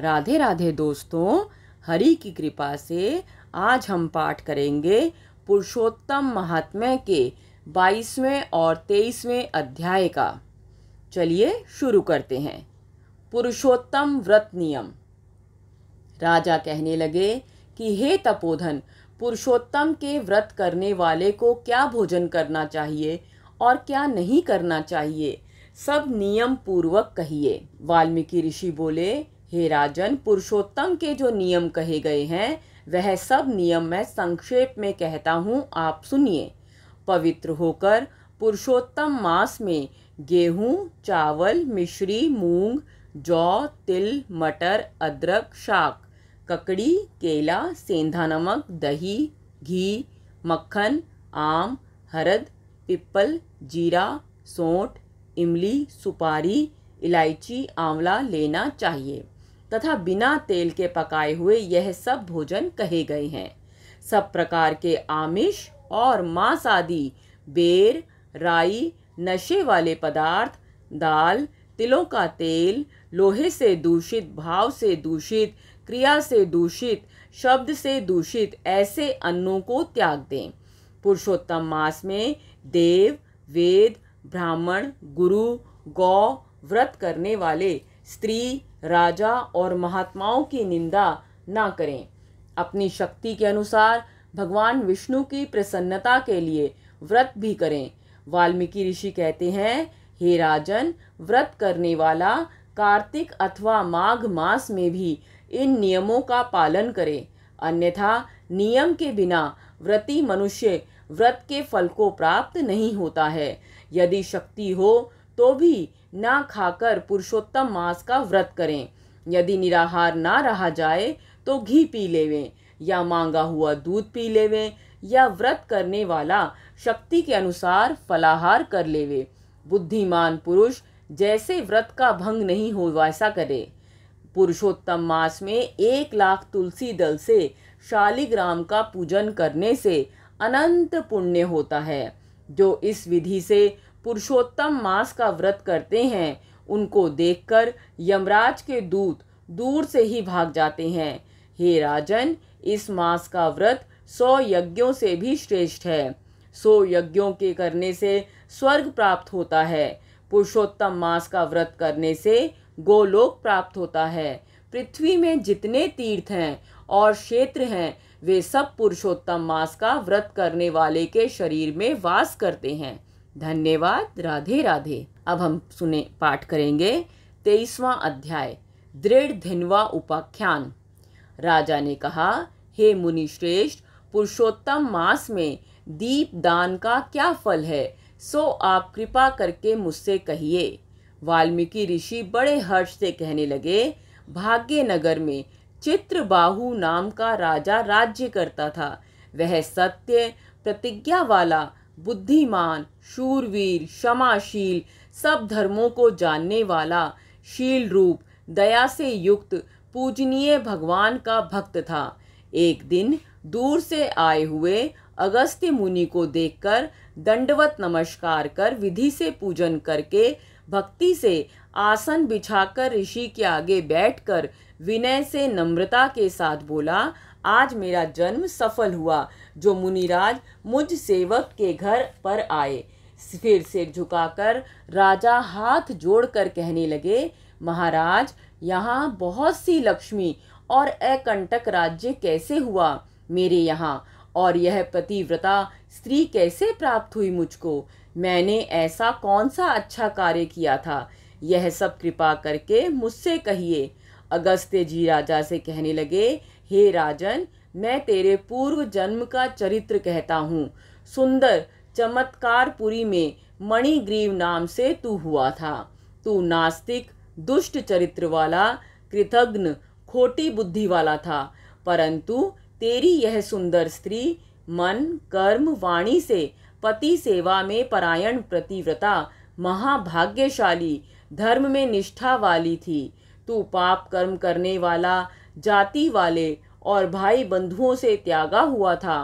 राधे राधे दोस्तों, हरि की कृपा से आज हम पाठ करेंगे पुरुषोत्तम महात्म्य के 22वें और 23वें अध्याय का। चलिए शुरू करते हैं। पुरुषोत्तम व्रत नियम। राजा कहने लगे कि हे तपोधन, पुरुषोत्तम के व्रत करने वाले को क्या भोजन करना चाहिए और क्या नहीं करना चाहिए, सब नियम पूर्वक कहिए। वाल्मीकि ऋषि बोले, हे राजन, पुरुषोत्तम के जो नियम कहे गए हैं वह सब नियम मैं संक्षेप में कहता हूँ, आप सुनिए। पवित्र होकर पुरुषोत्तम मास में गेहूँ, चावल, मिश्री, मूंग, जौ, तिल, मटर, अदरक, शाक, ककड़ी, केला, सेंधा नमक, दही, घी, मक्खन, आम, हरद, पिप्पल, जीरा, सौंठ, इमली, सुपारी, इलायची, आंवला लेना चाहिए तथा बिना तेल के पकाए हुए यह सब भोजन कहे गए हैं। सब प्रकार के आमिष और मांस आदि, बेर, राई, नशे वाले पदार्थ, दाल, तिलों का तेल, लोहे से दूषित, भाव से दूषित, क्रिया से दूषित, शब्द से दूषित ऐसे अन्नों को त्याग दें। पुरुषोत्तम मास में देव, वेद, ब्राह्मण, गुरु, गौ, व्रत करने वाले, स्त्री, राजा और महात्माओं की निंदा ना करें। अपनी शक्ति के अनुसार भगवान विष्णु की प्रसन्नता के लिए व्रत भी करें। वाल्मीकि ऋषि कहते हैं, हे राजन, व्रत करने वाला कार्तिक अथवा माघ मास में भी इन नियमों का पालन करे, अन्यथा नियम के बिना व्रती मनुष्य व्रत के फल को प्राप्त नहीं होता है। यदि शक्ति हो तो भी ना खाकर पुरुषोत्तम मास का व्रत करें। यदि निराहार ना रहा जाए तो घी पी लेवें या मांगा हुआ दूध पी लेवें, या व्रत करने वाला शक्ति के अनुसार फलाहार कर लेवे। बुद्धिमान पुरुष जैसे व्रत का भंग नहीं हो वैसा करे। पुरुषोत्तम मास में 1,00,000 तुलसी दल से शालिग्राम का पूजन करने से अनंत पुण्य होता है। जो इस विधि से पुरुषोत्तम मास का व्रत करते हैं उनको देखकर यमराज के दूत दूर से ही भाग जाते हैं। हे राजन, इस मास का व्रत 100 यज्ञों से भी श्रेष्ठ है। 100 यज्ञों के करने से स्वर्ग प्राप्त होता है। पुरुषोत्तम मास का व्रत करने से गोलोक प्राप्त होता है। पृथ्वी में जितने तीर्थ हैं और क्षेत्र हैं वे सब पुरुषोत्तम मास का व्रत करने वाले के शरीर में वास करते हैं। धन्यवाद। राधे राधे। अब हम पाठ करेंगे 23वां अध्याय, दृढ़ धिन्वा उपाख्यान। राजा ने कहा, हे मुनि श्रेष्ठ, पुरुषोत्तम मास में दीप दान का क्या फल है, सो आप कृपा करके मुझसे कहिए। वाल्मीकि ऋषि बड़े हर्ष से कहने लगे, भाग्यनगर में चित्रबाहु नाम का राजा राज्य करता था। वह सत्य, प्रतिज्ञा वाला, बुद्धिमान, शूरवीर, क्षमाशील, सब धर्मों को जानने वाला, शील रूप, दया से युक्त, पूजनीय भगवान का भक्त था। एक दिन दूर से आए हुए अगस्त्य मुनि को देखकर दंडवत नमस्कार कर विधि से पूजन करके भक्ति से आसन बिछाकर ऋषि के आगे बैठकर विनय से नम्रता के साथ बोला, आज मेरा जन्म सफल हुआ जो मुनिराज मुझ सेवक के घर पर आए। फिर सिर झुकाकर राजा हाथ जोड़कर कहने लगे, महाराज, यहाँ बहुत सी लक्ष्मी और अकंटक राज्य कैसे हुआ मेरे यहाँ, और यह पतिव्रता स्त्री कैसे प्राप्त हुई मुझको? मैंने ऐसा कौन सा अच्छा कार्य किया था? यह सब कृपा करके मुझसे कहिए। अगस्त्य जी राजा से कहने लगे, हे राजन, मैं तेरे पूर्व जन्म का चरित्र कहता हूँ। सुंदर चमत्कारपुरी में मणिग्रीव नाम से तू हुआ था। तू नास्तिक, दुष्ट चरित्र वाला, कृतघ्न, खोटी बुद्धि वाला था, परंतु तेरी यह सुंदर स्त्री मन, कर्म, वाणी से पति सेवा में परायण प्रतिव्रता, महाभाग्यशाली, धर्म में निष्ठा वाली थी। तू पाप कर्म करने वाला, जाति वाले और भाई बंधुओं से त्यागा हुआ था।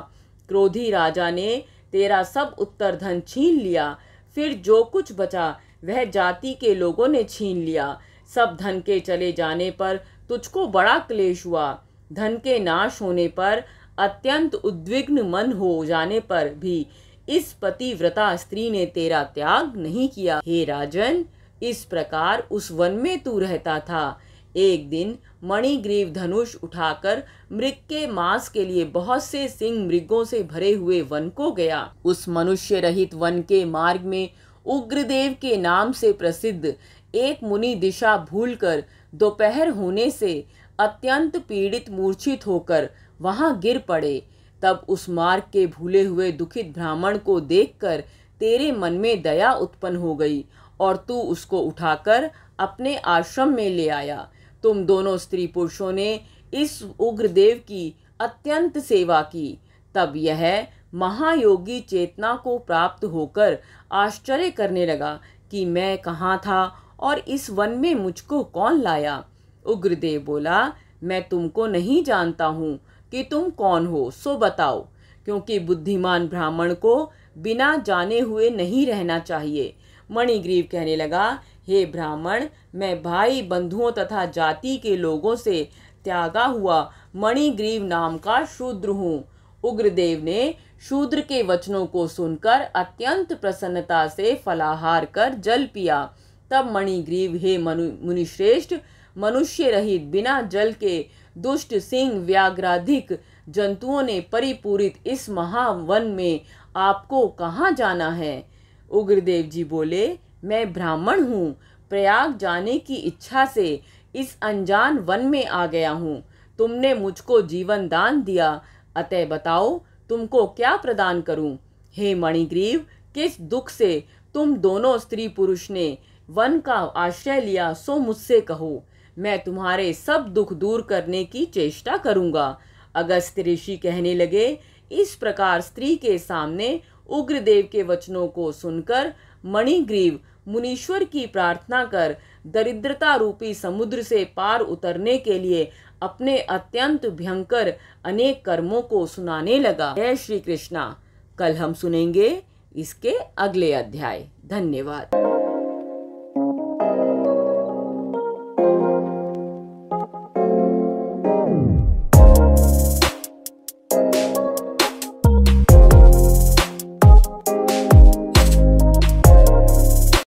क्रोधी राजा ने तेरा सब उत्तर धन छीन लिया, फिर जो कुछ बचा वह जाति के लोगों ने छीन लिया। सब धन के चले जाने पर तुझको बड़ा क्लेश हुआ। धन के नाश होने पर, अत्यंत उद्विग्न मन हो जाने पर भी इस पतिव्रता स्त्री ने तेरा त्याग नहीं किया। हे राजन, इस प्रकार उस वन में तू रहता था। एक दिन मणिग्रीव धनुष उठाकर मृग के मांस के लिए बहुत से सिंह मृगों से भरे हुए वन को गया। उस मनुष्य रहित वन के मार्ग में उग्रदेव के नाम से प्रसिद्ध एक मुनि दिशा भूलकर दोपहर होने से अत्यंत पीड़ित मूर्छित होकर वहां गिर पड़े। तब उस मार्ग के भूले हुए दुखित ब्राह्मण को देखकर तेरे मन में दया उत्पन्न हो गई और तू उसको उठाकर अपने आश्रम में ले आया। तुम दोनों स्त्री पुरुषों ने इस उग्रदेव की अत्यंत सेवा की। तब यह महायोगी चेतना को प्राप्त होकर आश्चर्य करने लगा कि मैं कहाँ था और इस वन में मुझको कौन लाया। उग्रदेव बोला, मैं तुमको नहीं जानता हूँ कि तुम कौन हो, सो बताओ, क्योंकि बुद्धिमान ब्राह्मण को बिना जाने हुए नहीं रहना चाहिए। मणिग्रीव कहने लगा, हे ब्राह्मण, मैं भाई बंधुओं तथा जाति के लोगों से त्यागा हुआ मणिग्रीव नाम का शूद्र हूँ। उग्रदेव ने शूद्र के वचनों को सुनकर अत्यंत प्रसन्नता से फलाहार कर जल पिया। तब मणिग्रीव, हे मुनिश्रेष्ठ, मनुष्य रहित बिना जल के दुष्ट सिंह व्याघ्राधिक जंतुओं ने परिपूरित इस महावन में आपको कहाँ जाना है। उग्रदेव जी बोले, मैं ब्राह्मण हूँ, प्रयाग जाने की इच्छा से इस अनजान वन में आ गया हूँ। तुमने मुझको जीवन दान दिया, अतः बताओ तुमको क्या प्रदान करूं। हे मणिग्रीव, किस दुख से तुम दोनों स्त्री पुरुष ने वन का आश्रय लिया, सो मुझसे कहो। मैं तुम्हारे सब दुख दूर करने की चेष्टा करूंगा। अगस्त्य ऋषि कहने लगे, इस प्रकार स्त्री के सामने उग्रदेव के वचनों को सुनकर मणिग्रीव मुनीश्वर की प्रार्थना कर दरिद्रता रूपी समुद्र से पार उतरने के लिए अपने अत्यंत भयंकर अनेक कर्मों को सुनाने लगा। जय श्री कृष्णा। कल हम सुनेंगे इसके अगले अध्याय। धन्यवाद।